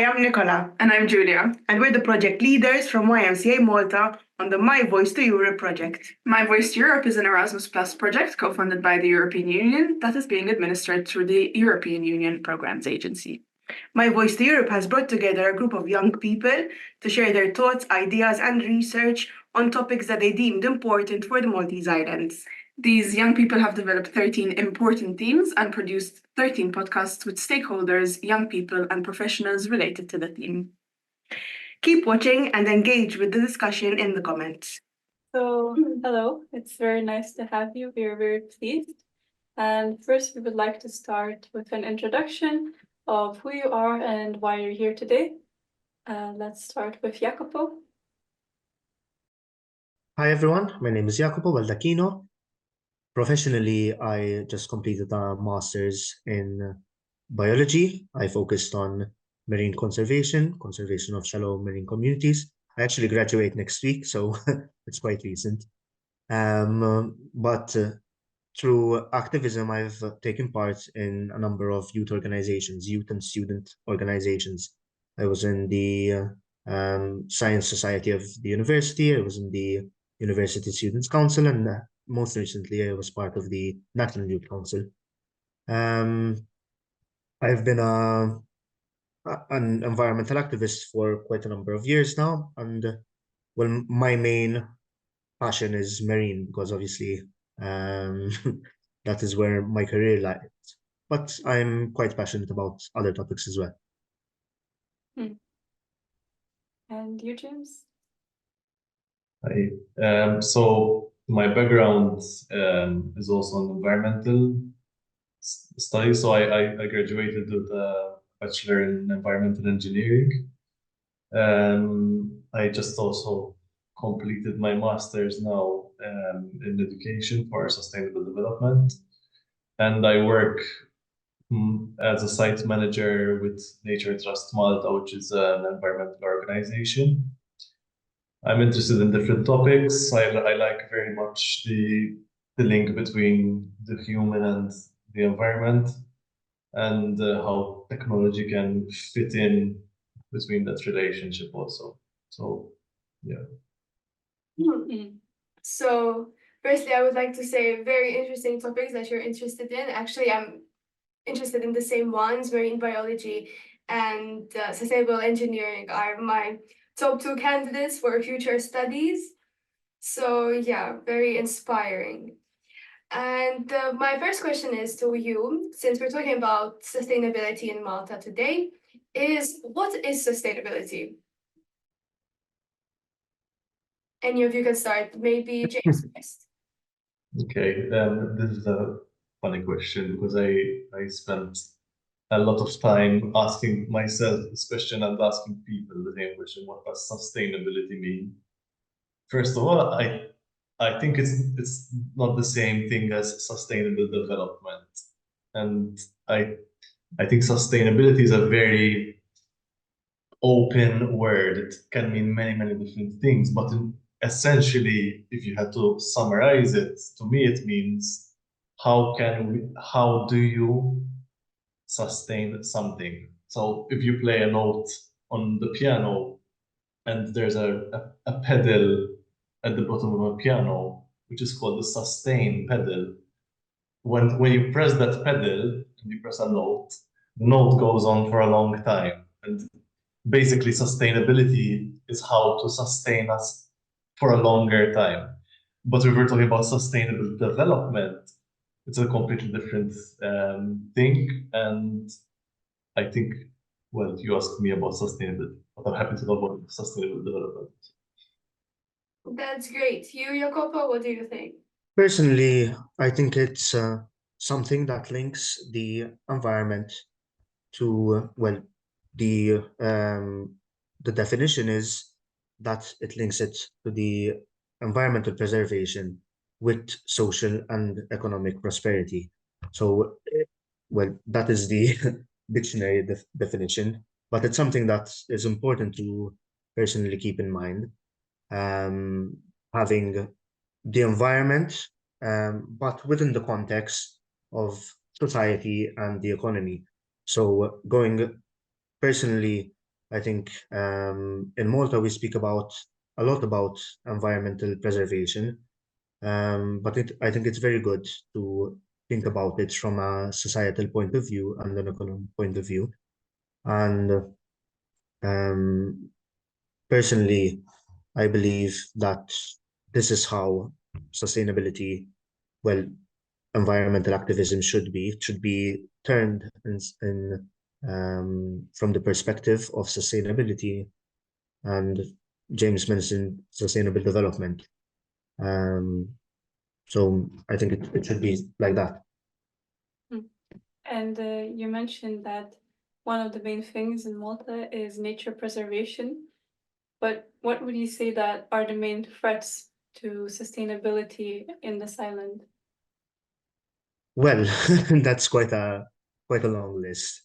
Hi, I'm Nicola. And I'm Julia. And we're the project leaders from YMCA Malta on the My Voice to Europe project. My Voice to Europe is an Erasmus Plus project co-funded by the European Union that is being administered through the European Union Programmes Agency. My Voice to Europe has brought together a group of young people to share their thoughts, ideas, and research on topics that they deemed important for the Maltese Islands. These young people have developed 13 important themes and produced 13 podcasts with stakeholders, young people, and professionals related to the theme. Keep watching and engage with the discussion in the comments. So, hello, it's very nice to have you. We are very pleased. And first, we would like to start with an introduction of who you are and why you're here today. Let's start with Yacopo. Hi everyone, my name is Yacopo Baldacchino. Professionally, I just completed a master's in biology. I focused on marine conservation of shallow marine communities. I actually graduate next week, so it's quite recent. But through activism, I've taken part in a number of youth organizations, youth and student organizations. I was in the Science Society of the university. I was in the University Students' Council, and most recently, I was part of the National Youth Council. I've been an environmental activist for quite a number of years now, and well, my main passion is marine, because obviously that is where my career lies. But I'm quite passionate about other topics as well. And you, James? Hi. So my background is also in environmental studies. So I graduated with a bachelor in environmental engineering. I just also completed my master's now in education for sustainable development. And I work as a site manager with Nature Trust Malta, which is an environmental organization. I'm interested in different topics. I like very much the link between the human and the environment, and how technology can fit in between that relationship also. So, yeah. So, firstly, I would like to say very interesting topics that you're interested in. Actually, I'm interested in the same ones. Marine biology and sustainable engineering are my top 2 candidates for future studies. So yeah, very inspiring. And my first question is to you, since we're talking about sustainability in Malta today, what is sustainability? Any of you can start, maybe James first. Okay, this is a funny question, because I spent a lot of time asking myself this question and asking people the same question: what does sustainability mean? First of all, I think it's not the same thing as sustainable development, and I think sustainability is a very open word. It can mean many different things, but essentially, if you had to summarize it, to me it means how do you sustain something? So if you play a note on the piano and there's a pedal at the bottom of a piano, which is called the sustain pedal, when you press that pedal and you press a note, the note goes on for a long time. And basically sustainability is how to sustain us for a longer time. But if we're talking about sustainable development, it's a completely different thing. And I think, well, you asked me about sustainability, but I'm happy to talk about sustainable development. That's great. You, Yacopo, what do you think? Personally, I think it's something that links the environment to, well, the definition is that it links it to the environmental preservation with social and economic prosperity. So, well, that is the dictionary definition, but it's something that is important to personally keep in mind. Having the environment, but within the context of society and the economy. So going personally, I think in Malta we speak a lot about environmental preservation, but I think it's very good to think about it from a societal point of view and an economic point of view. And personally, I believe that this is how sustainability, well, environmental activism should be. It should be turned from the perspective of sustainability, and James mentioned sustainable development. So I think it should be like that. And you mentioned that one of the main things in Malta is nature preservation. But what would you say that are the main threats to sustainability in this island? Well, that's quite a long list.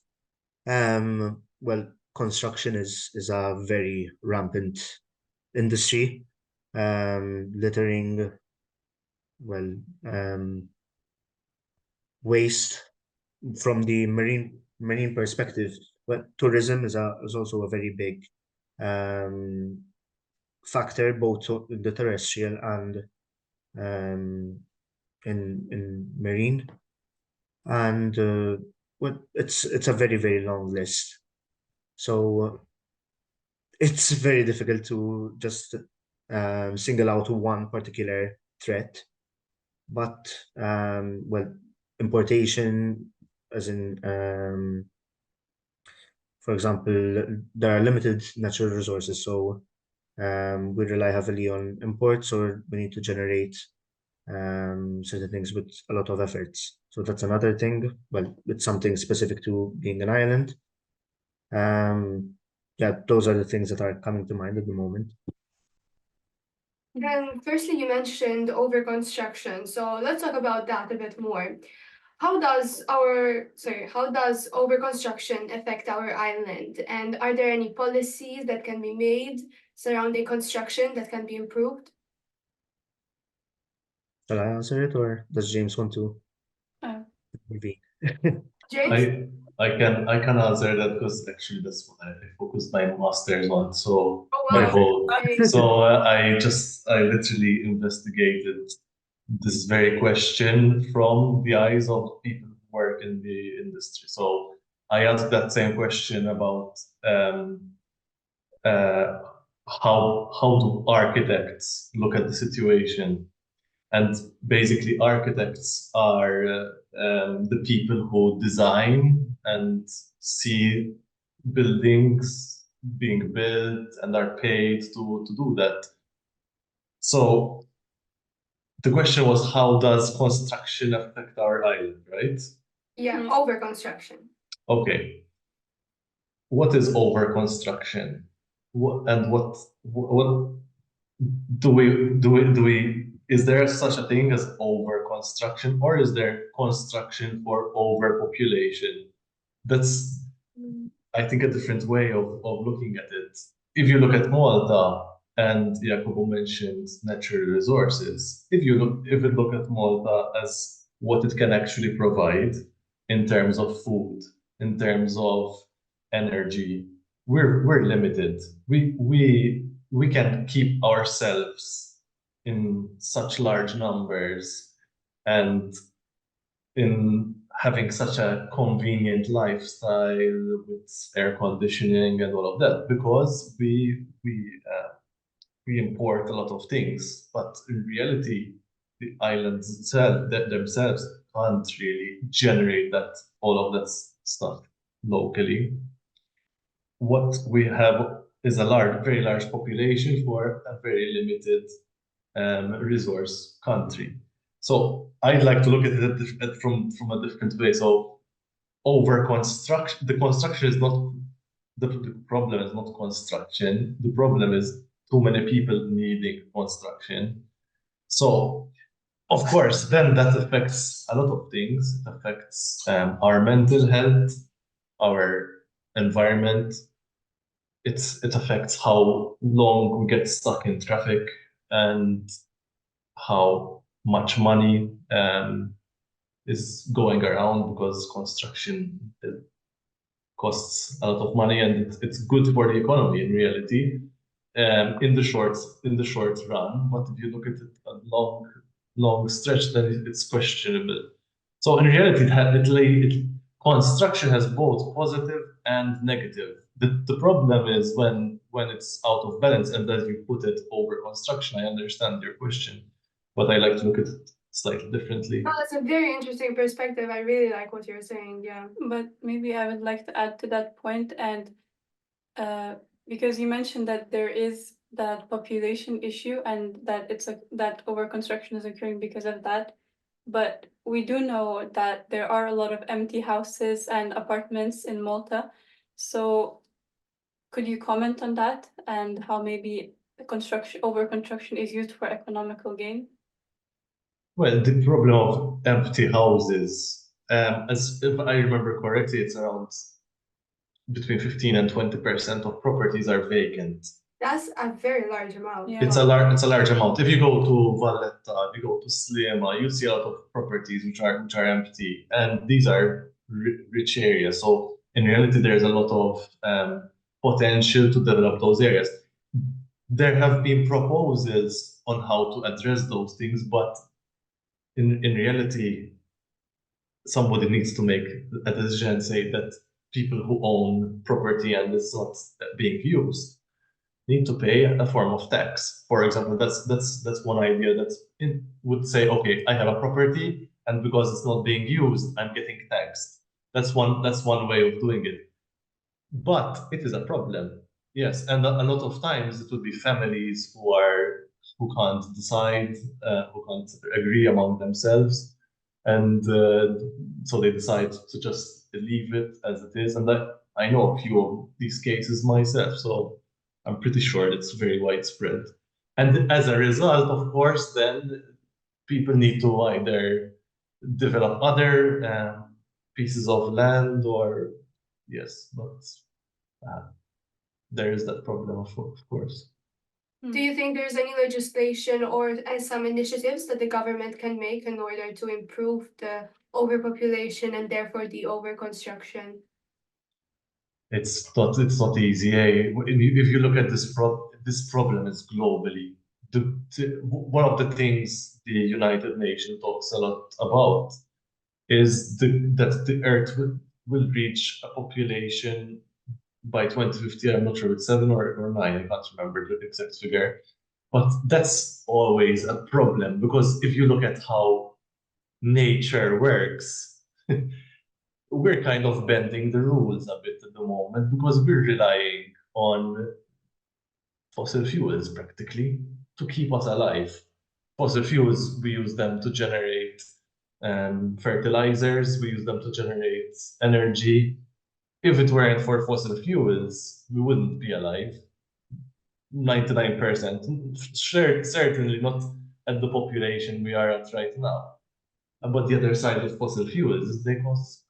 Well, construction is a very rampant industry. Littering, well, waste from the marine perspective. But tourism is also a very big factor, both in the terrestrial and in marine. And well, it's a very long list. So it's very difficult to just single out one particular threat. But well, importation, as in for example, there are limited natural resources, so we rely heavily on imports, or we need to generate certain things with a lot of efforts. So that's another thing. Well, it's something specific to being an island. Yeah, those are the things that are coming to mind at the moment. And firstly, you mentioned overconstruction. So let's talk about that a bit more. How does overconstruction affect our island? And are there any policies that can be made surrounding construction that can be improved? Shall I answer it, or does James want to? Maybe. James? I can answer that because actually that's what I focused my master's on. So Oh, my wow. whole Okay. so I literally investigated this very question from the eyes of people who work in the industry. So I asked that same question about how do architects look at the situation. And basically, architects are the people who design and see buildings being built and are paid to do that. So the question was, how does construction affect our island, right? Yeah, Mhm. overconstruction. Okay. What is overconstruction? What do we is there such a thing as overconstruction, or is there construction for overpopulation? That's, I think, a different way of looking at it. If you look at Malta, and Yacopo mentioned natural resources, if you look at Malta as what it can actually provide in terms of food, in terms of energy, we're limited. We can keep ourselves in such large numbers and in having such a convenient lifestyle with air conditioning and all of that, because we import a lot of things, but in reality, the islands itself that themselves can't really generate all of that stuff locally. What we have is a very large population for a very limited resource country. So I'd like to look at it from a different way. So overconstruction, the construction is not the problem is not construction. The problem is too many people needing construction. So of course, then that affects a lot of things. It affects our mental health, our environment. It affects how long we get stuck in traffic and how much money is going around, because construction costs a lot of money, and it's good for the economy in reality, in the short run. But if you look at it a long stretch, then it's questionable. So in reality, construction has both positive and negative. The problem is when it's out of balance, and as you put it, over construction. I understand your question, but I like to look at it slightly differently. Oh, that's a very interesting perspective. I really like what you're saying. Yeah. But maybe I would like to add to that point, and because you mentioned that there is that population issue and that that overconstruction is occurring because of that. But we do know that there are a lot of empty houses and apartments in Malta. So could you comment on that and how maybe overconstruction is used for economical gain? Well, the problem of empty houses, as if I remember correctly, it's around between 15 and 20% of properties are vacant. That's a very large amount. Yeah. It's a large amount. If you go to Valletta, if you go to Slema, you see a lot of properties which are empty, and these are rich areas. So in reality, there's a lot of potential to develop those areas. There have been proposals on how to address those things, but in reality, somebody needs to make a decision and say that people who own property and it's not being used need to pay a form of tax. For example, that's one idea that would say, okay, I have a property, and because it's not being used, I'm getting taxed. That's one way of doing it. But it is a problem, yes, and a lot of times it would be families who can't decide, who can't agree among themselves, and so they decide to just leave it as it is. And I know a few of these cases myself, so I'm pretty sure it's very widespread. And as a result, of course, then people need to either develop other pieces of land, or yes, but there is that problem, of course. Do you think there's any legislation or some initiatives that the government can make in order to improve the overpopulation and therefore the overconstruction? It's not easy. If you look at this problem is globally. One of the things the United Nations talks a lot about is that the Earth will reach a population by 2050. I'm not sure it's 7 or 9. I can't remember the exact figure. But that's always a problem, because if you look at how nature works, we're kind of bending the rules a bit at the moment, because we're relying on fossil fuels practically to keep us alive. Fossil fuels, we use them to generate fertilizers, we use them to generate energy. If it weren't for fossil fuels, we wouldn't be alive. 99%, certainly not at the population we are at right now. But the other side of fossil fuels is they cause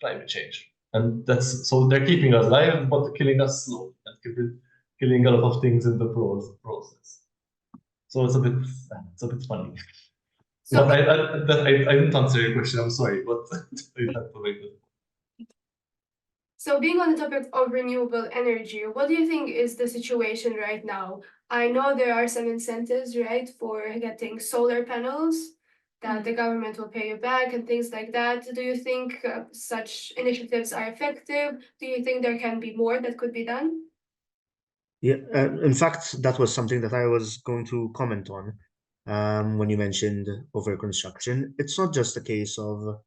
climate change, and so they're keeping us alive but killing us slowly, and killing a lot of things in the process. So it's a bit funny. So, But I didn't answer your question. I'm sorry, but I had to make it. So being on the topic of renewable energy, what do you think is the situation right now? I know there are some incentives, right, for getting solar panels that the government will pay you back and things like that. Do you think such initiatives are effective? Do you think there can be more that could be done? Yeah, in fact, that was something that I was going to comment on when you mentioned overconstruction. It's not just a case of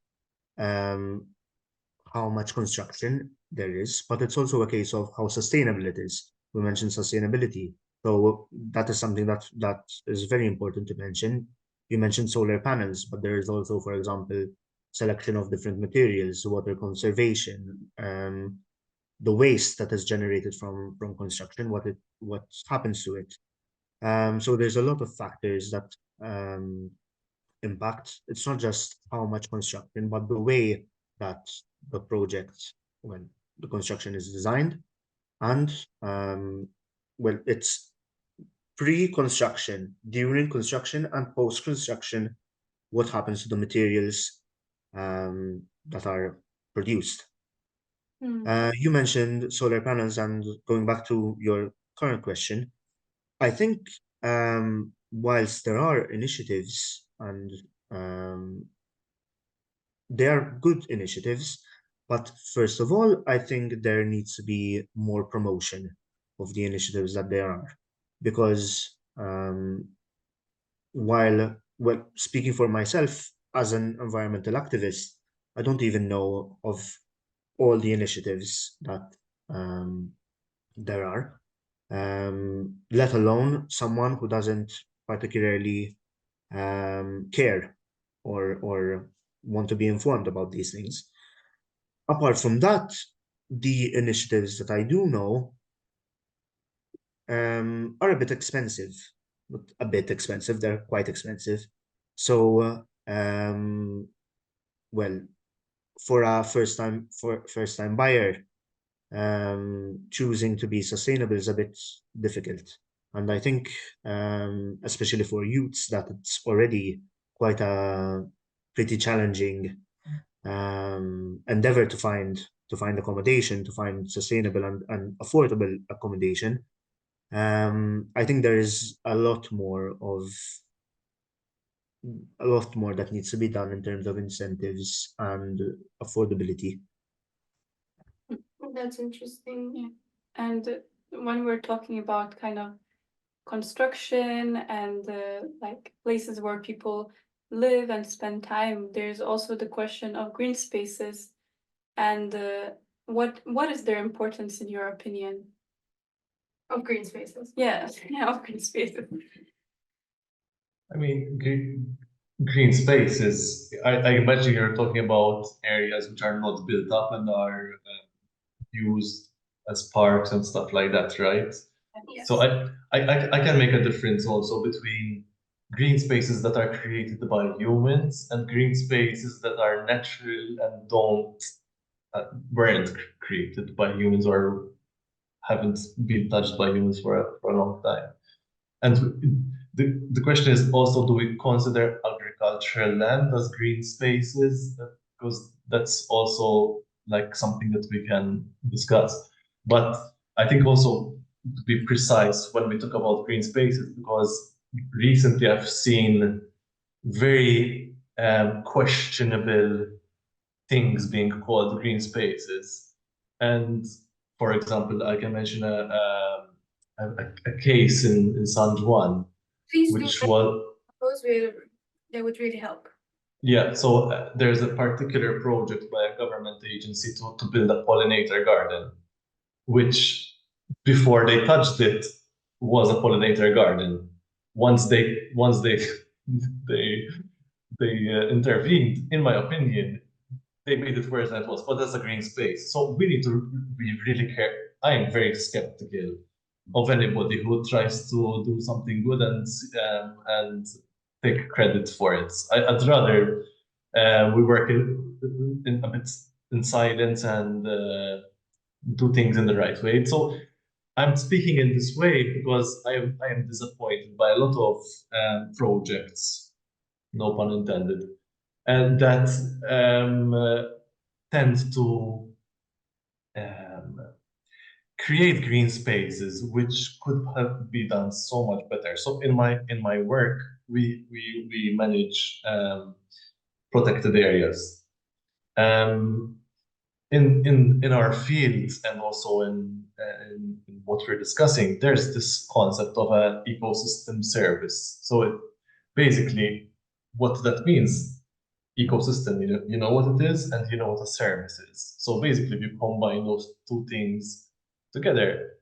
how much construction there is, but it's also a case of how sustainable it is. We mentioned sustainability, so that is something that is very important to mention. You mentioned solar panels, but there is also, for example, selection of different materials, water conservation, the waste that is generated from construction, what happens to it. So there's a lot of factors that impact. It's not just how much construction, but the way that the project, when the construction is designed, and well, it's pre-construction, during construction, and post-construction, what happens to the materials that are produced. You mentioned solar panels, and going back to your current question, I think whilst there are initiatives and they are good initiatives, but first of all, I think there needs to be more promotion of the initiatives that there are, because while, well, speaking for myself as an environmental activist, I don't even know of all the initiatives that there are, let alone someone who doesn't particularly care or want to be informed about these things. Apart from that, the initiatives that I do know are a bit expensive. Not a bit expensive, they're quite expensive. So, well, for a first-time buyer, choosing to be sustainable is a bit difficult. And I think, especially for youths, that it's already quite a pretty challenging endeavor to find accommodation, to find sustainable and affordable accommodation. I think there is a lot more that needs to be done in terms of incentives and affordability. That's interesting. Yeah. And when we're talking about kind of construction and like places where people live and spend time, there's also the question of green spaces and what is their importance in your opinion? Of green spaces. Yeah, yeah, of green spaces. I mean, green spaces, I imagine you're talking about areas which are not built up and are used as parks and stuff like that, right? Yes. So I can make a difference also between green spaces that are created by humans and green spaces that are natural and weren't created by humans or haven't been touched by humans for a long time. And the question is also, do we consider agricultural land as green spaces? Because that's also like something that we can discuss. But I think also to be precise when we talk about green spaces, because recently I've seen very questionable things being called green spaces. And for example, I can mention a case in San Juan, Please which do. was, That would really help. yeah, so there's a particular project by a government agency to build a pollinator garden, which before they touched it was a pollinator garden. Once they intervened, in my opinion, they made it worse than it was, but that's a green space. So we need to be really careful. I am very skeptical of anybody who tries to do something good and take credit for it. I'd rather we work in a bit in silence and do things in the right way. So I'm speaking in this way because I am disappointed by a lot of projects, no pun intended, and that tend to create green spaces which could have been done so much better. So in my work, we manage protected areas. In our fields and also in what we're discussing, there's this concept of an ecosystem service. So basically, what that means, ecosystem, you know what it is and you know what a service is. So basically, if you combine those two things together,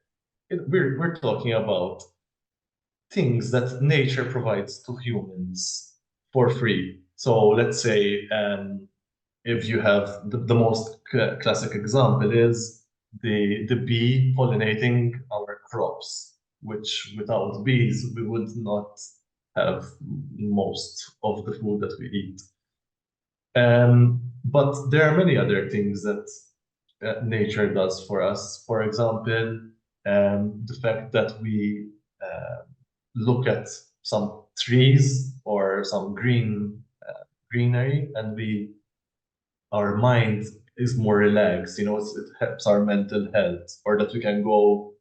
we're talking about things that nature provides to humans for free. So let's say if you have the most classic example is the bee pollinating our crops, which without bees we would not have most of the food that we eat. But there are many other things that nature does for us. For example, the fact that we look at some trees or some greenery and our mind is more relaxed, it helps our mental health, or that we can go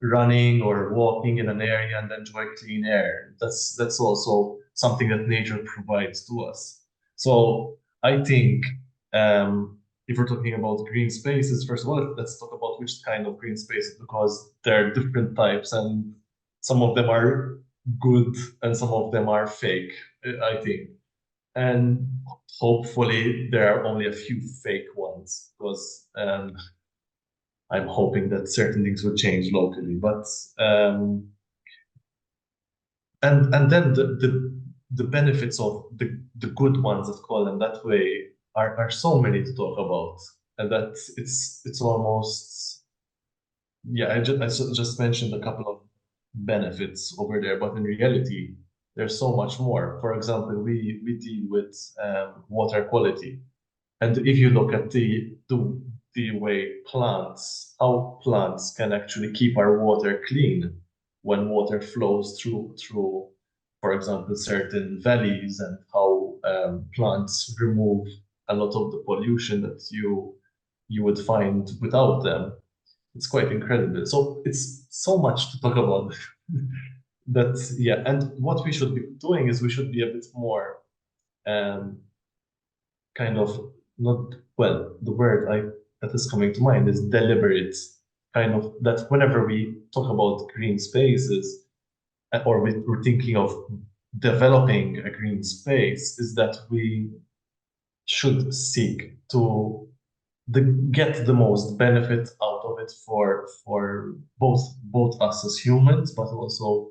running or walking in an area and enjoy clean air. That's also something that nature provides to us. So I think if we're talking about green spaces, first of all, let's talk about which kind of green spaces, because there are different types, and some of them are good and some of them are fake, I think. And hopefully there are only a few fake ones, because I'm hoping that certain things will change locally. But and then the benefits of the good ones, let's call them that way, are so many to talk about, and that it's almost, yeah, I just mentioned a couple of benefits over there, but in reality there's so much more. For example, we deal with water quality, and if you look at the way how plants can actually keep our water clean when water flows through, for example, certain valleys, and how plants remove a lot of the pollution that you would find without them. It's quite incredible. So it's so much to talk about. Yeah, and what we should be doing is we should be a bit more kind of not, well, the word that is coming to mind is deliberate, kind of, that whenever we talk about green spaces, or we're thinking of developing a green space, is that we should seek to get the most benefit out of it for both us as humans, but also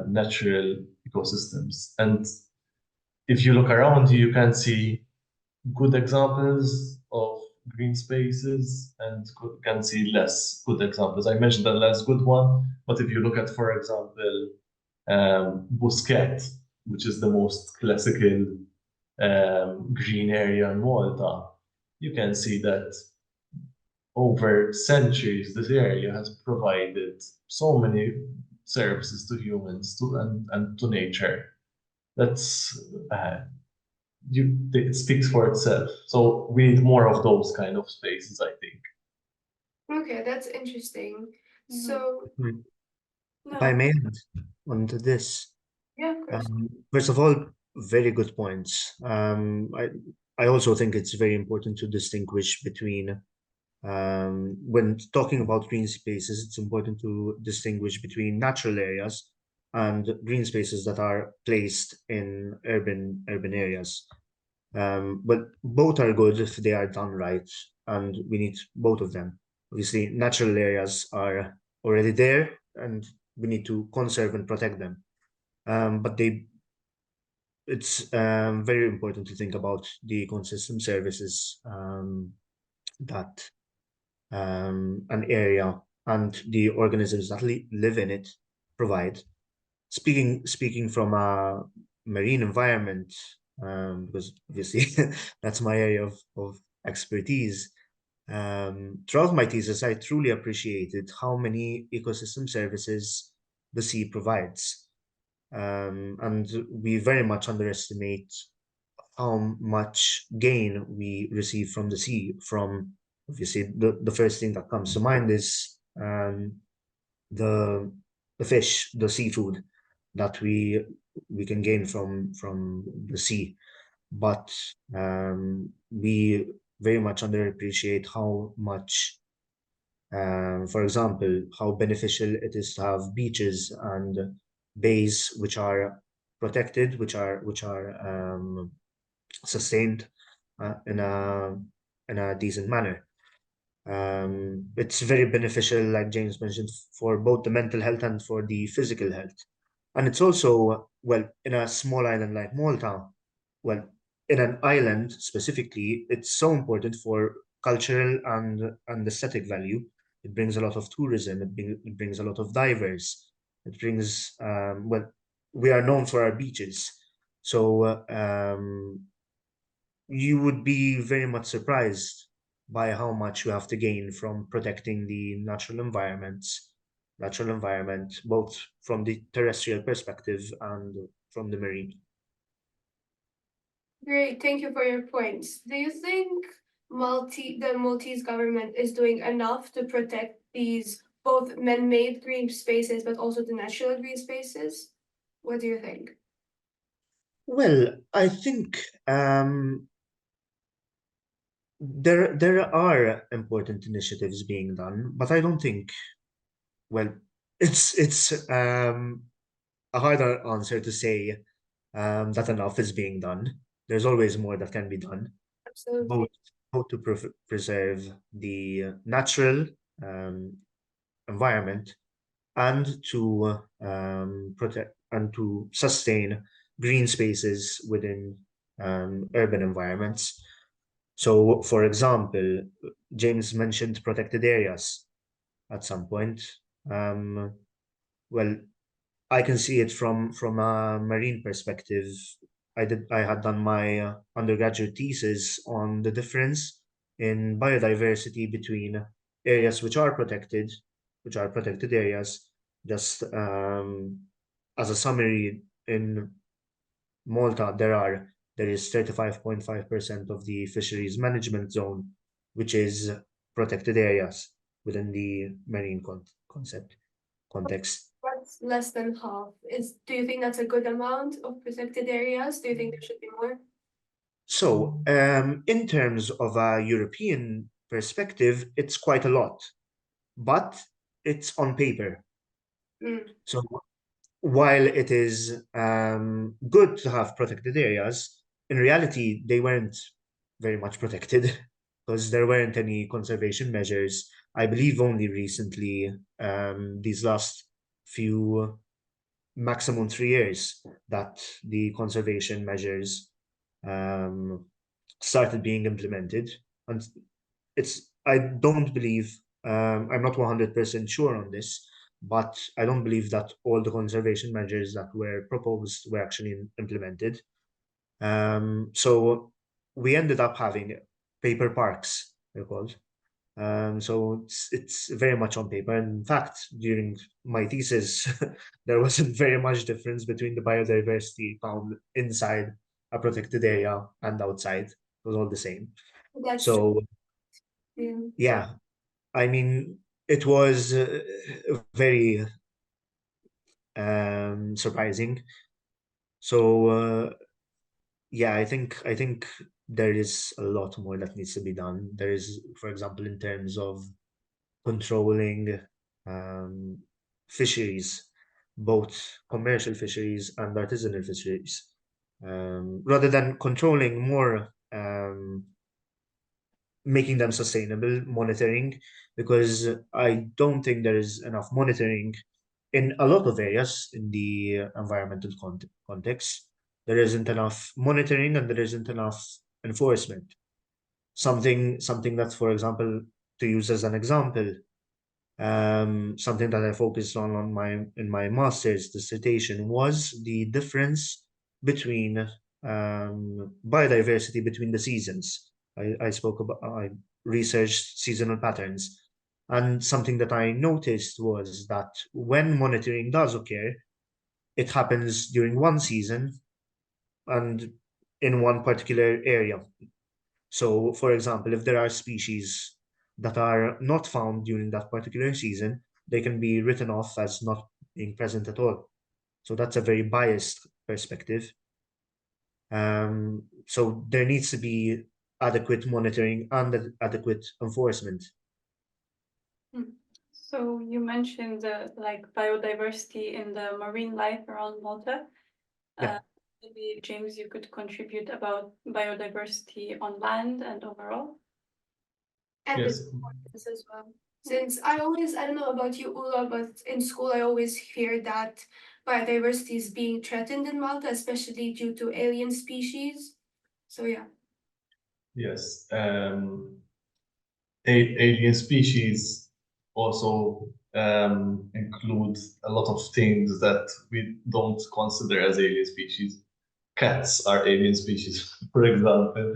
natural ecosystems. And if you look around you, you can see good examples of green spaces, and can see less good examples. I mentioned the less good one, but if you look at, for example, Busquet, which is the most classical green area in Malta, you can see that over centuries this area has provided so many services to humans and to nature. That's it speaks for itself. So we need more of those kind of spaces, I think. Okay, that's interesting. Mhm. So, If I may add onto this, yeah, of course. first of all, very good points. I also think it's very important to distinguish between, when talking about green spaces, it's important to distinguish between natural areas and green spaces that are placed in urban areas. But both are good if they are done right, and we need both of them. Obviously, natural areas are already there, and we need to conserve and protect them. But it's very important to think about the ecosystem services that an area and the organisms that live in it provide. Speaking from a marine environment, because obviously that's my area of expertise. Throughout my thesis, I truly appreciated how many ecosystem services the sea provides. And we very much underestimate how much gain we receive from the sea. From obviously the first thing that comes to mind is the fish, the seafood that we can gain from the sea, but we very much underappreciate how much, for example, how beneficial it is to have beaches and bays which are protected, which are sustained in a decent manner. It's very beneficial, like James mentioned, for both the mental health and for the physical health. And it's also, well, in a small island like Malta, well, in an island specifically, it's so important for cultural and aesthetic value. It brings a lot of tourism. It brings a lot of divers. It brings, well, we are known for our beaches. So you would be very much surprised by how much you have to gain from protecting the natural environment, both from the terrestrial perspective and from the marine. Great, thank you for your points. Do you think the Maltese government is doing enough to protect these both man-made green spaces, but also the natural green spaces? What do you think? Well, I think there are important initiatives being done, but I don't think, well, it's a harder answer to say that enough is being done. There's always more that can be done, Absolutely. both to preserve the natural environment and to protect and to sustain green spaces within urban environments. So, for example, James mentioned protected areas at some point. Well, I can see it from a marine perspective. I had done my undergraduate thesis on the difference in biodiversity between areas which are protected areas. Just as a summary, in Malta, there is 35.5% of the fisheries management zone, which is protected areas within the marine context. That's less than half. Do you think that's a good amount of protected areas? Do you think there should be more? So, in terms of a European perspective, it's quite a lot, but it's on paper. Mm. So, while it is good to have protected areas, in reality, they weren't very much protected because there weren't any conservation measures. I believe only recently, these last few maximum 3 years, that the conservation measures started being implemented. And I don't believe, I'm not 100% sure on this, but I don't believe that all the conservation measures that were proposed were actually implemented. So we ended up having paper parks, they're called. So it's very much on paper. In fact, during my thesis, there wasn't very much difference between the biodiversity found inside a protected area and outside. It was all the same. That's true. So Yeah. yeah, I mean, it was very surprising. So yeah, I think there is a lot more that needs to be done. There is, for example, in terms of controlling fisheries, both commercial fisheries and artisanal fisheries, rather than controlling more, making them sustainable, monitoring, because I don't think there is enough monitoring in a lot of areas in the environmental context. There isn't enough monitoring and there isn't enough enforcement. Something that, for example, to use as an example, something that I focused on in my master's dissertation was the difference between biodiversity between the seasons. I researched seasonal patterns, and something that I noticed was that when monitoring does occur, it happens during one season and in one particular area. So, for example, if there are species that are not found during that particular season, they can be written off as not being present at all. So that's a very biased perspective. So there needs to be adequate monitoring and adequate enforcement. So you mentioned like biodiversity in the marine life around Malta. Yeah. Maybe James, you could contribute about biodiversity on land and overall. And Yes. its importance as well. Since I don't know about you, Ula, but in school I always hear that biodiversity is being threatened in Malta, especially due to alien species. So yeah. Yes. Alien species also include a lot of things that we don't consider as alien species. Cats are alien species, for example.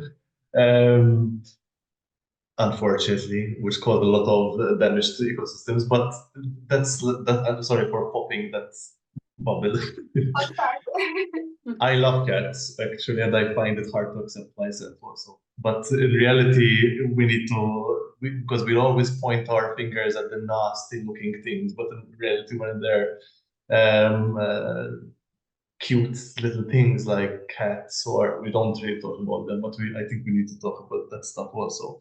Unfortunately, which cause a lot of damage to ecosystems. But I'm sorry for popping that bubble. I love cats actually, and I find it hard to accept myself also. But in reality, we need to, because we always point our fingers at the nasty looking things, but in reality, when they're cute little things like cats, or we don't really talk about them, but I think we need to talk about that stuff also.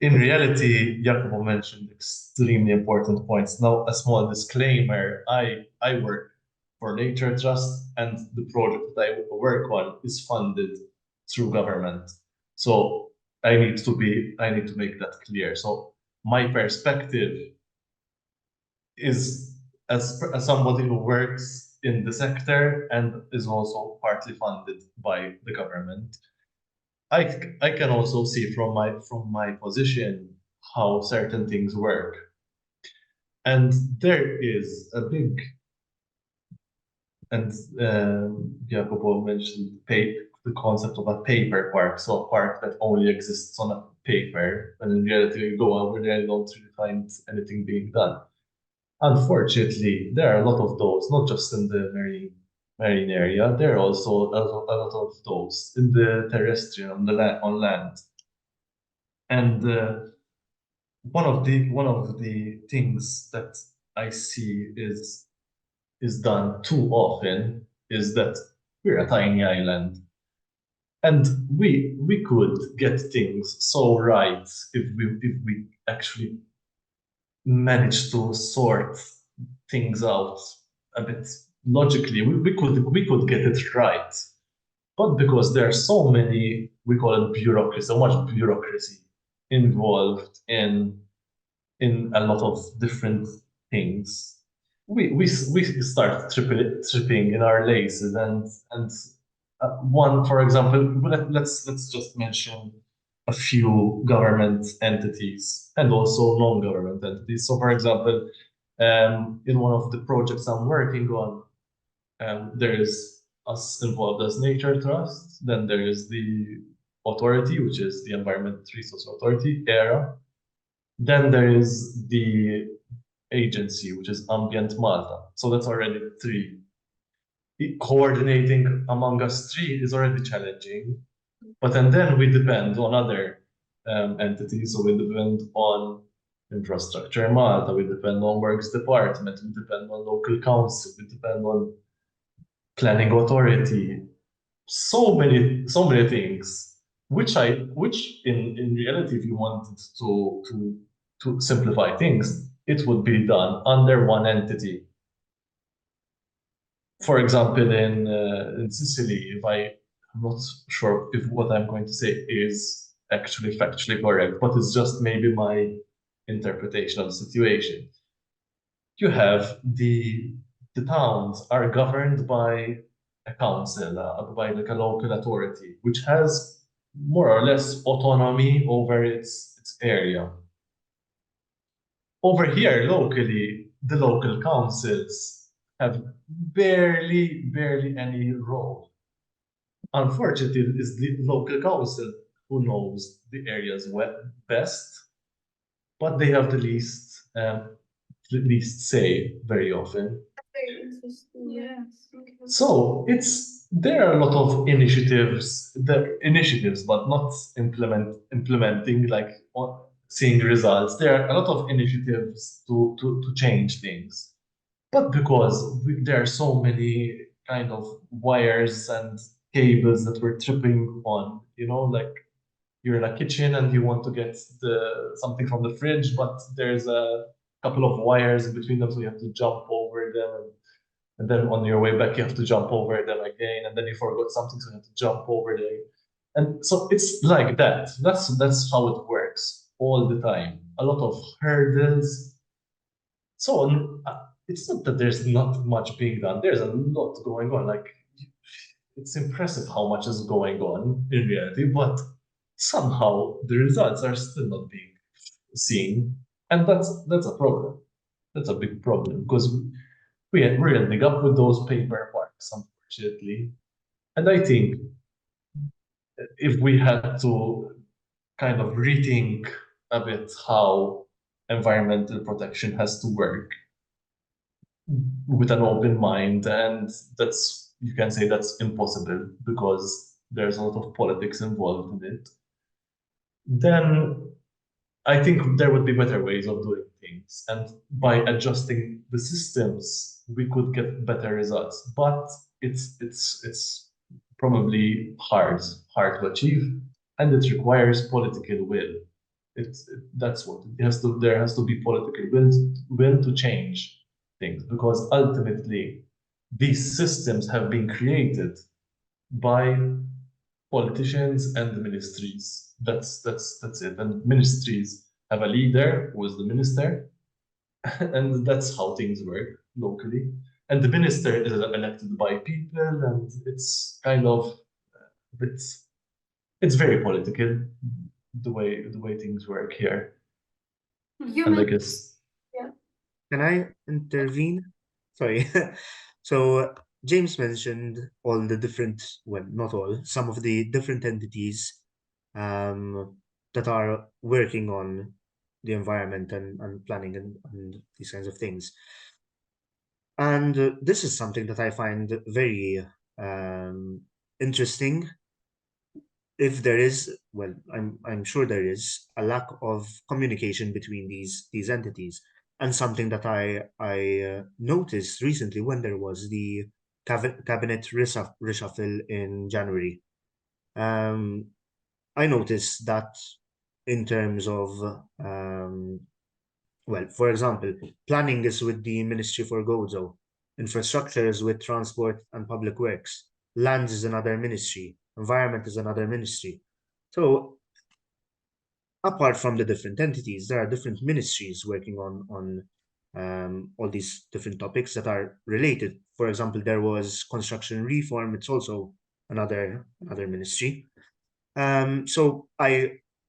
In reality, Jacopo mentioned extremely important points. Now, a small disclaimer, I work for Nature Trust, and the project that I work on is funded through government. So I need to make that clear. So my perspective is as somebody who works in the sector and is also partly funded by the government. I can also see from my position how certain things work. And there is a big, and Jacopo mentioned the concept of a paper park, so a park that only exists on a paper, and in reality you go over there and don't really find anything being done. Unfortunately, there are a lot of those, not just in the marine area. There are also a lot of those in the terrestrial, on land. And one of the things that I see is done too often is that we're a tiny island, and we could get things so right if we actually manage to sort things out a bit logically. We could get it right, but because there are so many, we call it bureaucracy, so much bureaucracy involved in a lot of different things, we start tripping in our laces, and one, for example, let's just mention a few government entities and also non-government entities. So, for example, in one of the projects I'm working on, there is us involved as Nature Trust. Then there is the authority, which is the Environment Resource Authority, ERA. Then there is the agency, which is Ambient Malta. So that's already three. Coordinating among us three is already challenging. But then we depend on other entities. So we depend on Infrastructure Malta, we depend on Works Department, we depend on local council, we depend on Planning Authority. So many things, which in reality, if you wanted to simplify things, it would be done under one entity. For example, in Sicily, I'm not sure if what I'm going to say is actually factually correct, but it's just maybe my interpretation of the situation. You have the towns are governed by a council, by like a local authority, which has more or less autonomy over its area. Over here, locally, the local councils have barely any role. Unfortunately, it's the local council who knows the areas best, but they have the least say very often. Very interesting. Yes. So there are a lot of initiatives, but not implementing, like seeing results. There are a lot of initiatives to change things, but because there are so many kind of wires and cables that we're tripping on, like you're in a kitchen and you want to get something from the fridge, but there's a couple of wires in between them, so you have to jump over them, and then on your way back you have to jump over them again, and then you forgot something, so you have to jump over them. And so it's like that. That's how it works all the time. A lot of hurdles. So it's not that there's not much being done. There's a lot going on. Like, it's impressive how much is going on in reality, but somehow the results are still not being seen, and that's a problem. That's a big problem, because we're ending up with those paper parks, unfortunately. And I think if we had to kind of rethink a bit how environmental protection has to work with an open mind, and you can say that's impossible because there's a lot of politics involved in it. then I think there would be better ways of doing things. And by adjusting the systems, we could get better results. But it's probably hard to achieve, and it requires political will. That's what it has to. There has to be political will to change things, because ultimately these systems have been created by politicians and ministries. That's it. And ministries have a leader who is the minister, and that's how things work locally. And the minister is elected by people, and it's kind of it's very political the way things work here. You And I men- guess Can I intervene? Sorry. So James mentioned all the different, well, not all, some of the different entities that are working on the environment and planning and these kinds of things. And this is something that I find very interesting. If there is, well, I'm sure there is a lack of communication between these entities, and something that I noticed recently when there was the cabinet reshuffle in January. Um, I noticed that in terms of well, for example, planning is with the Ministry for Gozo, infrastructure is with Transport and Public Works, lands is another ministry, environment is another ministry. So apart from the different entities, there are different ministries working on all these different topics that are related. For example, there was construction reform, it's also another ministry. So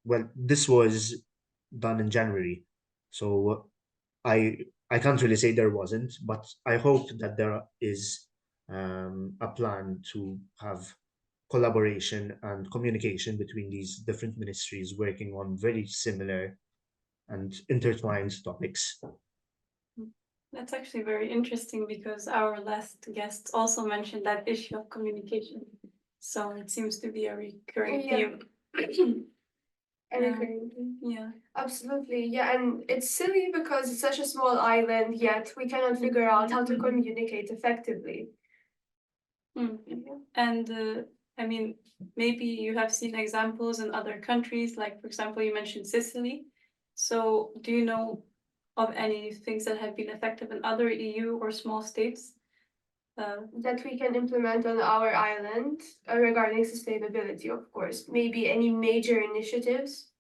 well, this was done in January. So I can't really say there wasn't, but I hope that there is a plan to have collaboration and communication between these different ministries working on very similar and intertwined topics. That's actually very interesting because our last guest also mentioned that issue of communication. So it seems to be a recurring Yeah. theme. Yeah. Absolutely, yeah, and it's silly because it's such a small island, yet we cannot figure out how to communicate effectively. And I mean, maybe you have seen examples in other countries, like for example, you mentioned Sicily. So do you know of any things that have been effective in other EU or small states? That we can implement on our island regarding sustainability, of course. Maybe any major initiatives.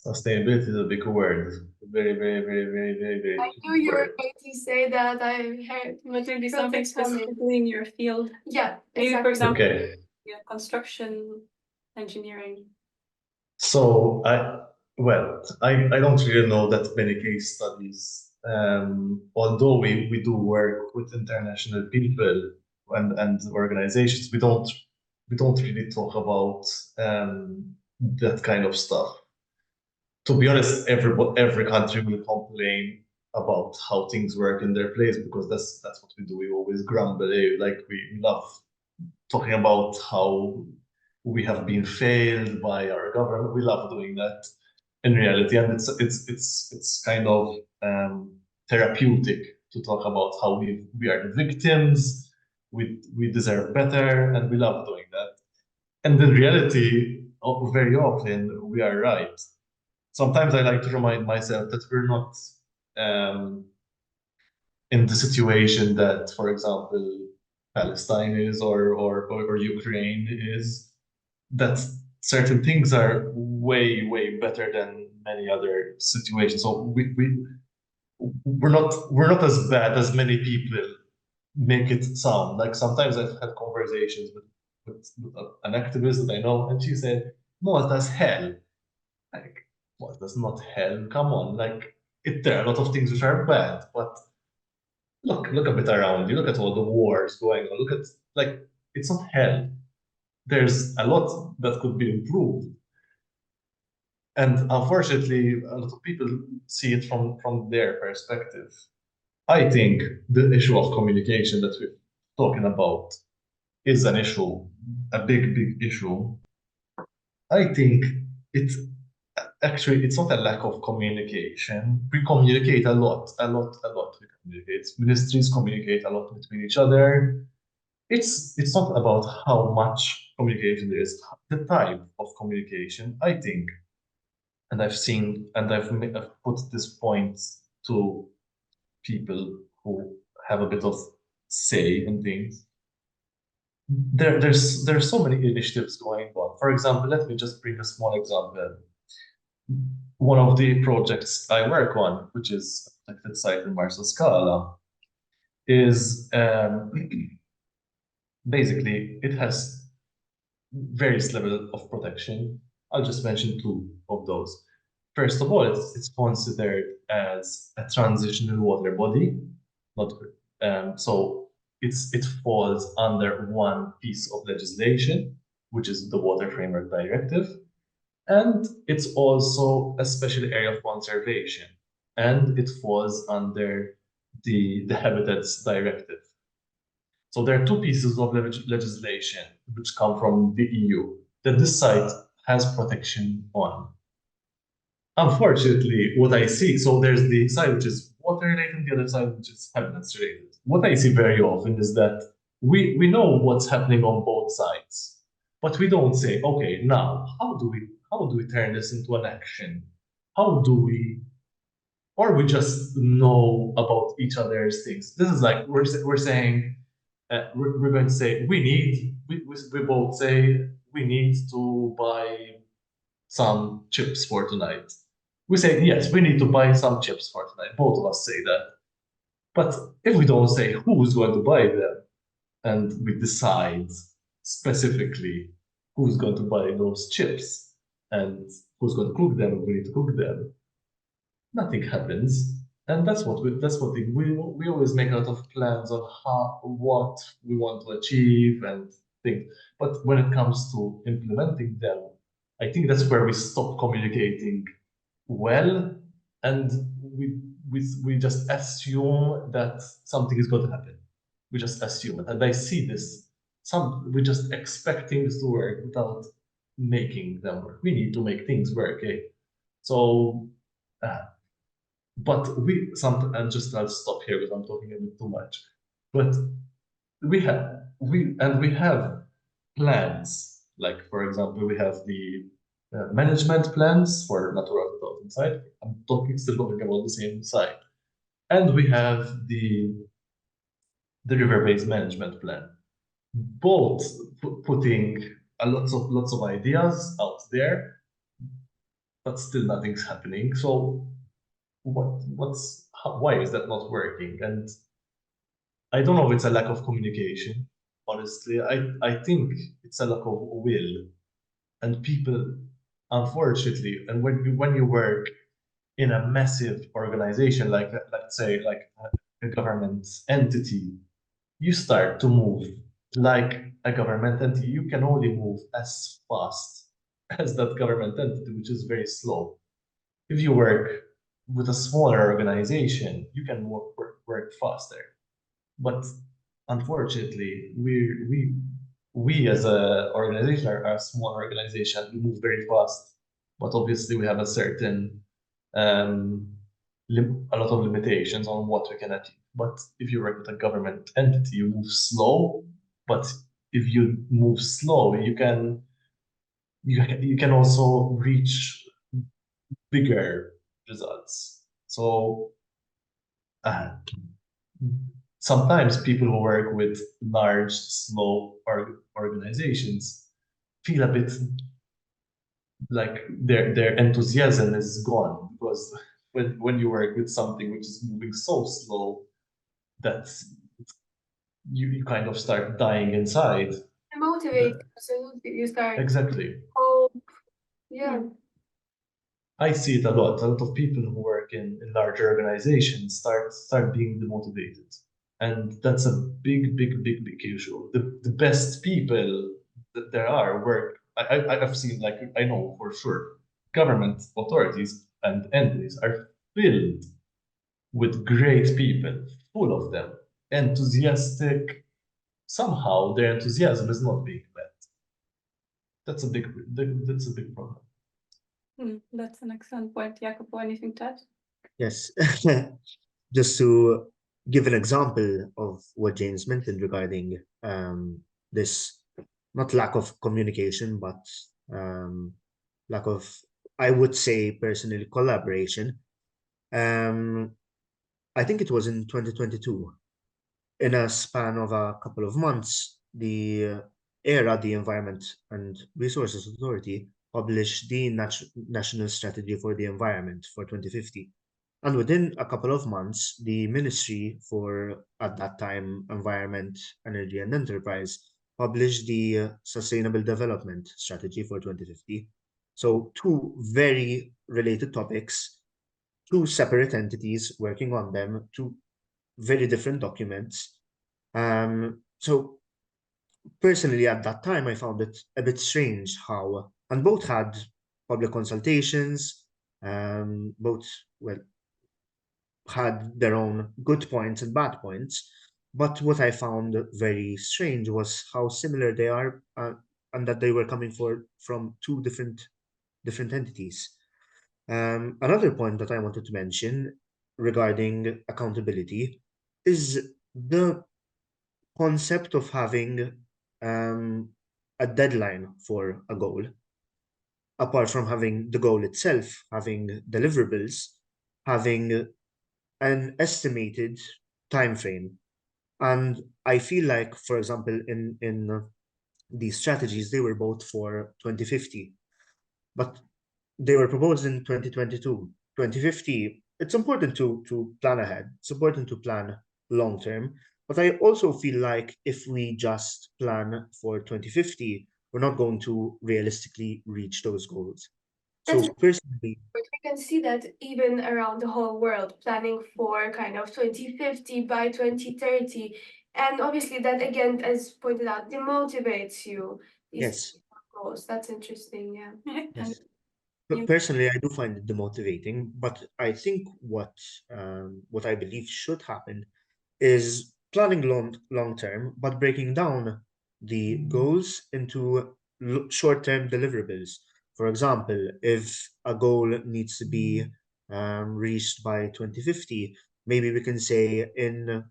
sustainability is a big word. Very, very, very, very, very, very I knew big you were word. going to say that. I heard. But maybe Felt something it coming. specifically in your field. Yeah, Maybe for exactly. example, Okay. yeah, construction, engineering. So I don't really know that many case studies. Although we do work with international people and organizations, we don't really talk about that kind of stuff. To be honest, every country will complain about how things work in their place, because that's what we do. We always grumble. Like we love talking about how we have been failed by our government. We love doing that in reality, and it's kind of therapeutic to talk about how we are the victims. We deserve better, and we love doing that. And in reality, very often we are right. Sometimes I like to remind myself that we're not in the situation that, for example, Palestine is or Ukraine is, that certain things are way, way better than many other situations. So we're not as bad as many people make it sound. Like sometimes I've had conversations with an activist that I know, and she said, Malta's hell. Like, Malta's not hell. Come on, like there are a lot of things which are bad, but look a bit around you. Look at all the wars going on. Look at, like, it's not hell. There's a lot that could be improved. And unfortunately, a lot of people see it from their perspective. I think the issue of communication that we're talking about is an issue, a big, big issue. I think it's actually it's not a lack of communication. We communicate a lot. We communicate. Ministries communicate a lot between each other. It's not about how much communication there is, the type of communication, I think. And I've put this point to people who have a bit of say in things. There's so many initiatives going on. For example, let me just bring a small example. One of the projects I work on, which is a protected site in Marsa Scala, is basically it has various levels of protection. I'll just mention two of those. First of all, it's considered as a transitional water body, not so it falls under one piece of legislation, which is the Water Framework Directive, and it's also a special area of conservation, and it falls under the Habitats Directive. So there are two pieces of legislation which come from the EU that this site has protection on. Unfortunately, what I see, so there's the side which is water related, the other side which is habitats related. What I see very often is that we know what's happening on both sides, but we don't say, okay, now how do we turn this into an action? How do we, or we just know about each other's things? This is like we're saying. We're going to say we both say we need to buy some chips for tonight. We say yes, we need to buy some chips for tonight. Both of us say that. But if we don't say who's going to buy them, and we decide specifically who's going to buy those chips and who's going to cook them, and we need to cook them, nothing happens. And that's what we always make a lot of plans on what we want to achieve and things. But when it comes to implementing them, I think that's where we stop communicating well, and we just assume that something is going to happen. We just assume it. And I see this. We're just expecting this to work without making them work. We need to make things work, okay? So but I'll stop here because I'm talking a bit too much. But we have plans. Like, for example, we have the management plans for Natura 2000 site. I'm still talking about the same site. And we have the river-based management plan. Both putting lots of ideas out there, but still nothing's happening. So why is that not working? And I don't know if it's a lack of communication, honestly. I think it's a lack of will. And people, unfortunately, and when you work in a massive organization, like let's say like a government entity, you start to move like a government entity. You can only move as fast as that government entity, which is very slow. If you work with a smaller organization, you can work faster. But unfortunately, we as an organization are a small organization. We move very fast, but obviously we have a certain a lot of limitations on what we can achieve. But if you work with a government entity, you move slow. But if you move slow, you can also reach bigger results. So sometimes people who work with large, slow organizations feel a bit like their enthusiasm is gone, because when you work with something which is moving so slow, that you kind of start dying inside. Motivate, absolutely. You start. Exactly. Hope. Yeah. I see it a lot. A lot of people who work in larger organizations start being demotivated. And that's a big issue. The best people that there are work. I've seen, like, I know for sure, government authorities and entities are filled with great people, full of them, enthusiastic. Somehow their enthusiasm is not being met. That's a big problem. That's an excellent point. Jacopo, anything to add? Yes, just to give an example of what James mentioned regarding this, not lack of communication, but lack of, I would say personally, collaboration. I think it was in 2022, in a span of a couple of months, the the Environment and Resources Authority, published the National Strategy for the Environment for 2050. And within a couple of months, the Ministry for, at that time, Environment, Energy and Enterprise published the Sustainable Development Strategy for 2050. So two very related topics, two separate entities working on them, two very different documents. So personally, at that time, I found it a bit strange how, and both had public consultations, both, well, had their own good points and bad points. But what I found very strange was how similar they are, and that they were coming from two different entities. Another point that I wanted to mention regarding accountability is the concept of having a deadline for a goal. Apart from having the goal itself, having deliverables, having an estimated time frame. And I feel like, for example, in these strategies, they were both for 2050, but they were proposed in 2022. 2050, it's important to plan ahead. It's important to plan long term. But I also feel like if we just plan for 2050, we're not going to realistically reach those goals. So That's personally, But we can see that even around the whole world, planning for kind of 2050 by 2030. And obviously that again, as pointed out, demotivates you, these yes, goals. That's interesting, yeah. yes. you- Personally, I do find it demotivating, but I think what I believe should happen is planning long term, but breaking down the goals into short-term deliverables. For example, if a goal needs to be reached by 2050, maybe we can say in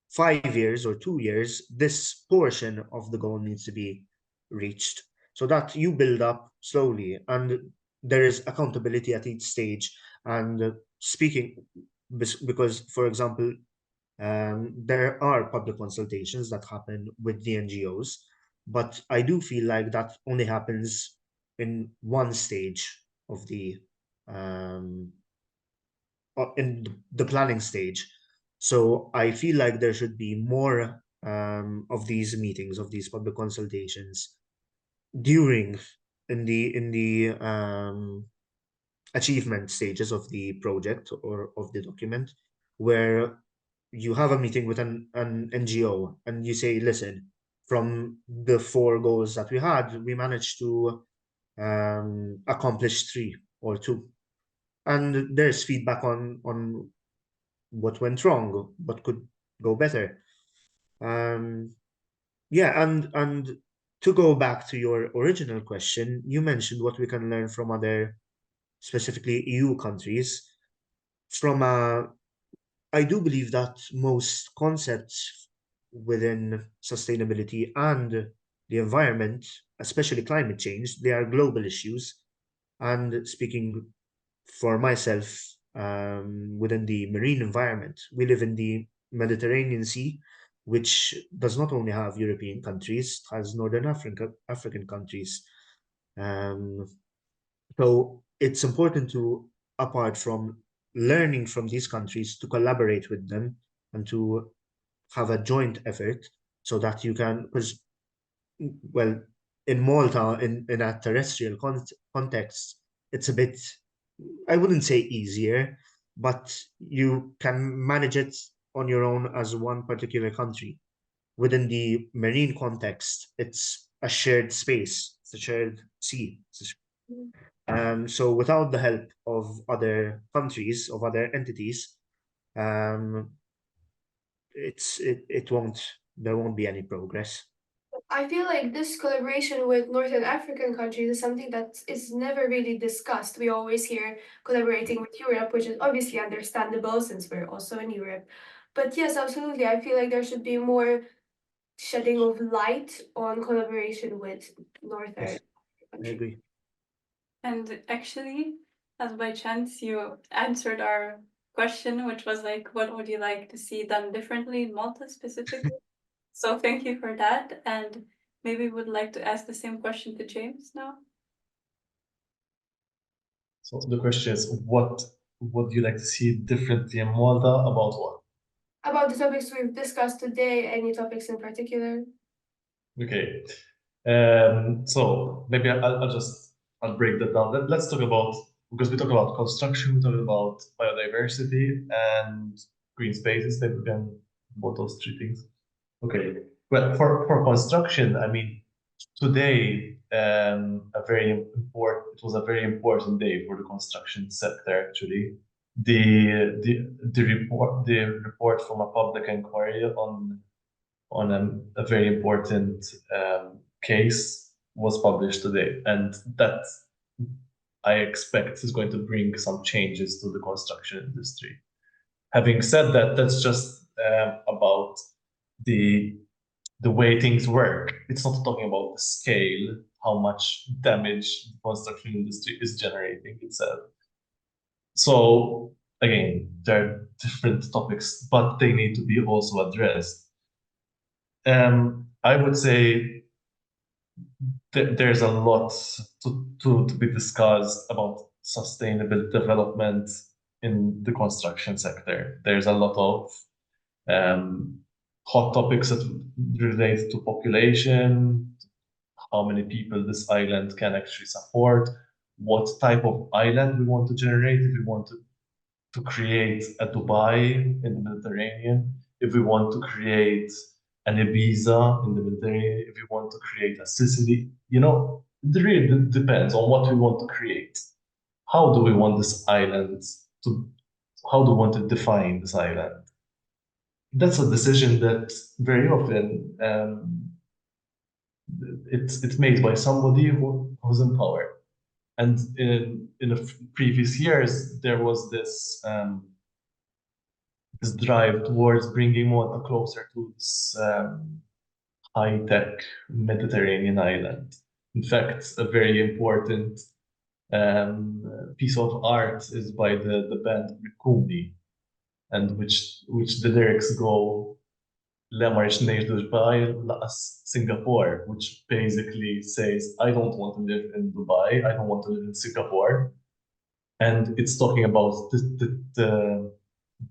5 years or 2 years, this portion of the goal needs to be reached, so that you build up slowly and there is accountability at each stage. And speaking, because, for example, there are public consultations that happen with the NGOs, but I do feel like that only happens in one stage of um, in the planning stage. So I feel like there should be more of these meetings, of these public consultations during in the achievement stages of the project or of the document, where you have a meeting with an NGO and you say, listen, from the 4 goals that we had, we managed to accomplish 3 or 2. And there's feedback on what went wrong, what could go better. Yeah, and to go back to your original question, you mentioned what we can learn from other, specifically EU countries. From I do believe that most concepts within sustainability and the environment, especially climate change, they are global issues. And speaking for myself, within the marine environment, we live in the Mediterranean Sea, which does not only have European countries, it has Northern African countries. Um, so it's important to, apart from learning from these countries, to collaborate with them and to have a joint effort so that you can, because, well, in Malta, in a terrestrial context, it's a bit, I wouldn't say easier, but you can manage it on your own as one particular country. Within the marine context, it's a shared space, it's a shared sea. So without the help of other countries, of other entities, um, it won't, there won't be any progress. I feel like this collaboration with Northern African countries is something that is never really discussed. We always hear collaborating with Europe, which is obviously understandable since we're also in Europe. But yes, absolutely. I feel like there should be more shedding of light on collaboration with Northern Yes, I countries. agree. And actually, as by chance, you answered our question, which was like, what would you like to see done differently in Malta specifically? So thank you for that. And maybe we would like to ask the same question to James now. So the question is, what do you like to see differently in Malta about what? About the topics we've discussed today, any topics in particular? Okay. So maybe I'll break that down. Let's talk about, because we talk about construction, we talk about biodiversity and green spaces. Maybe we can about those three things. Okay. Well, for construction, I mean, today it was a very important day for the construction sector actually. The report from a public inquiry on a very important case was published today, and that I expect is going to bring some changes to the construction industry. Having said that, that's just about the way things work. It's not talking about the scale, how much damage the construction industry is generating itself. So again, there are different topics, but they need to be also addressed. I would say there's a lot to be discussed about sustainable development in the construction sector. There's a lot of hot topics that relate to population, how many people this island can actually support, what type of island we want to generate, if we want to create a Dubai in the Mediterranean, if we want to create an Ibiza in the Mediterranean, if we want to create a Sicily, it really depends on what we want to create. How do we want this island how do we want to define this island? That's a decision that very often it's made by somebody who's in power. And in the previous years, there was this drive towards bringing Malta closer to this high-tech Mediterranean island. In fact, a very important piece of art is by the band Mikumi, and which the lyrics go "Le ma rridx ngħix Dubai laqas Singapore," which basically says, I don't want to live in Dubai, I don't want to live in Singapore. And it's talking about the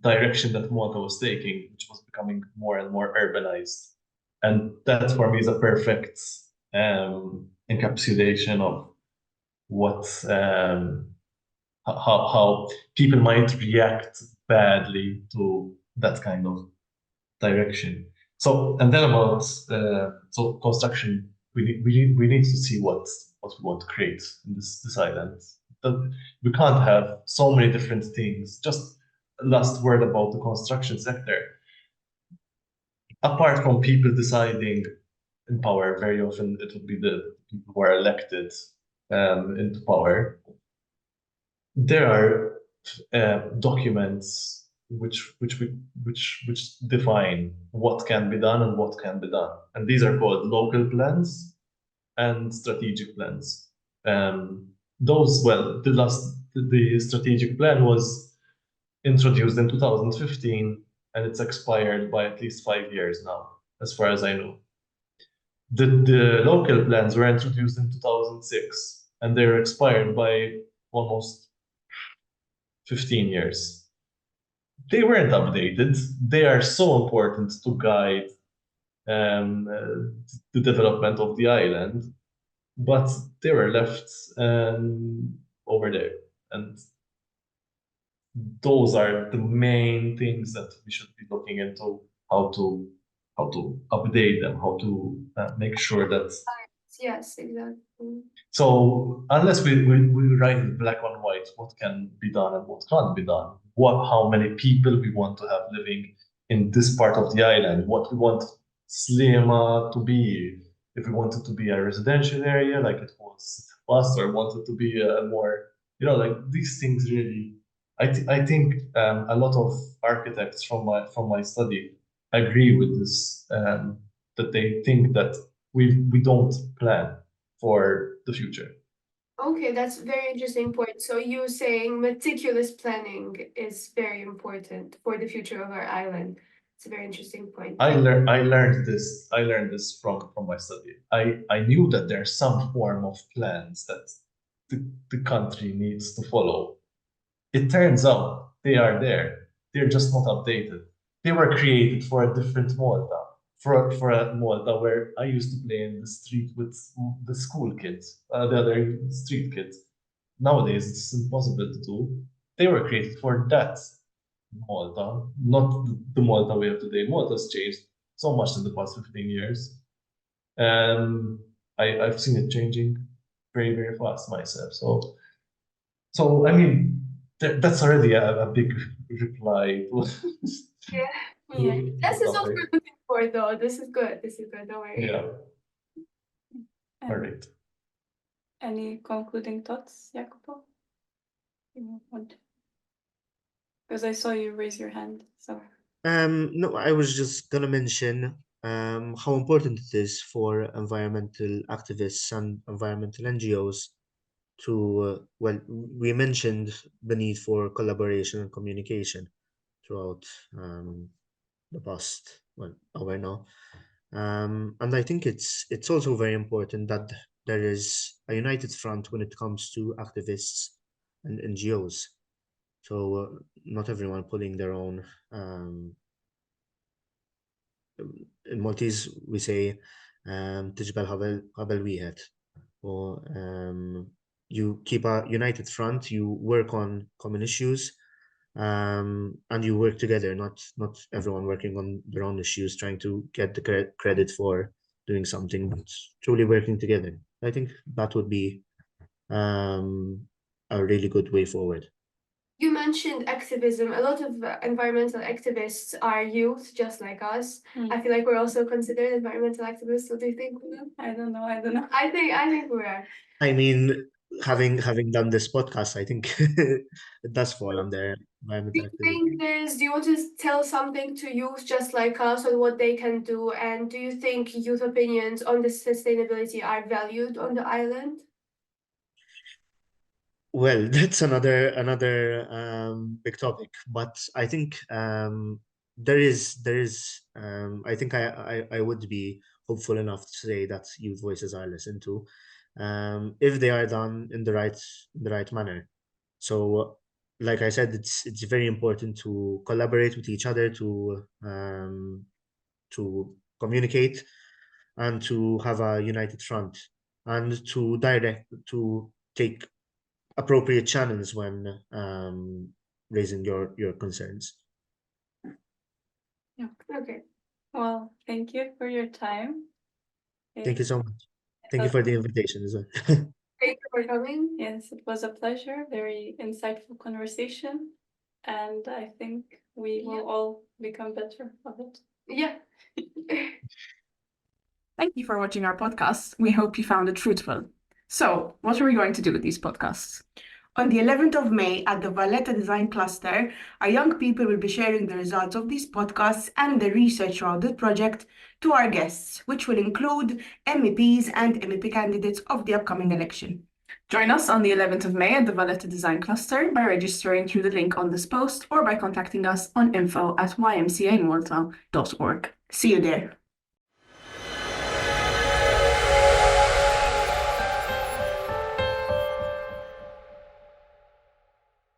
direction that Malta was taking, which was becoming more and more urbanized. And that for me is a perfect encapsulation of what how people might react badly to that kind of direction. So, and then about so construction, we need to see what we want to create in this island. We can't have so many different things. Just last word about the construction sector. Apart from people deciding in power, very often it would be the people who are elected into power. There are documents which define what can be done and what can be done, and these are called local plans and strategic plans. The strategic plan was introduced in 2015, and it's expired by at least 5 years now, as far as I know. The local plans were introduced in 2006, and they're expired by almost 15 years. They weren't updated. They are so important to guide the development of the island, but they were left over there. And those are the main things that we should be looking into, how to update them, how to make sure that. Yes, exactly. So unless we write in black on white what can be done and what can't be done, how many people we want to have living in this part of the island, what we want Slema to be, if we want it to be a residential area like it was last, or want it to be a more, like these things really. I think a lot of architects from my study agree with this, that they think that we don't plan for the future. Okay, that's a very interesting point. So you saying meticulous planning is very important for the future of our island. It's a very interesting point. I learned this from my study. I knew that there's some form of plans that the country needs to follow. It turns out they are there. They're just not updated. They were created for a different Malta. For a Malta where I used to play in the street with the school kids, the other street kids. Nowadays, it's impossible to do. They were created for that Malta, not the Malta we have today. Malta's changed so much in the past 15 years. And I've seen it changing very, very fast myself. So I mean, that's already a big reply. Yeah, this is what we're looking for, though. This is good. Don't worry. Yeah. All right. Any concluding thoughts, Yacopo? Because I saw you raise your hand, so. No, I was just gonna mention how important it is for environmental activists and environmental NGOs to, we mentioned the need for collaboration and communication throughout the past hour now. And I think it's also very important that there is a united front when it comes to activists and NGOs. So not everyone pulling their own. In Maltese we say "tiġbel ħabel wieħed," or you keep a united front, you work on common issues, and you work together, not everyone working on their own issues, trying to get the credit for doing something, but truly working together. I think that would be a really good way forward. You mentioned activism. A lot of environmental activists are youth, just like us. I feel like we're also considered environmental activists. What do you think? I don't know. I think we are. I mean, having done this podcast, I think it does fall under environmental activism. Do you want to tell something to youth just like us on what they can do? And do you think youth opinions on the sustainability are valued on the island? Well, that's another big topic, but I think there is I think I would be hopeful enough to say that youth voices are listened to, if they are done in the right manner. So, like I said, it's very important to collaborate with each other, to communicate, and to have a united front, and to take appropriate channels when raising your concerns. Yeah. Okay. Well, thank you for your time. Thank you so much. Thank you for the invitation as well. Thank you for coming. Yes, it was a pleasure. Very insightful conversation. And I think we will all become better of it. Yeah. Thank you for watching our podcast. We hope you found it fruitful. So, what are we going to do with these podcasts? On the 11th of May at the Valletta Design Cluster, our young people will be sharing the results of these podcasts and the research around the project to our guests, which will include MEPs and MEP candidates of the upcoming election. Join us on the 11th of May at the Valletta Design Cluster by registering through the link on this post or by contacting us on info@ymcamalta.org. See you there.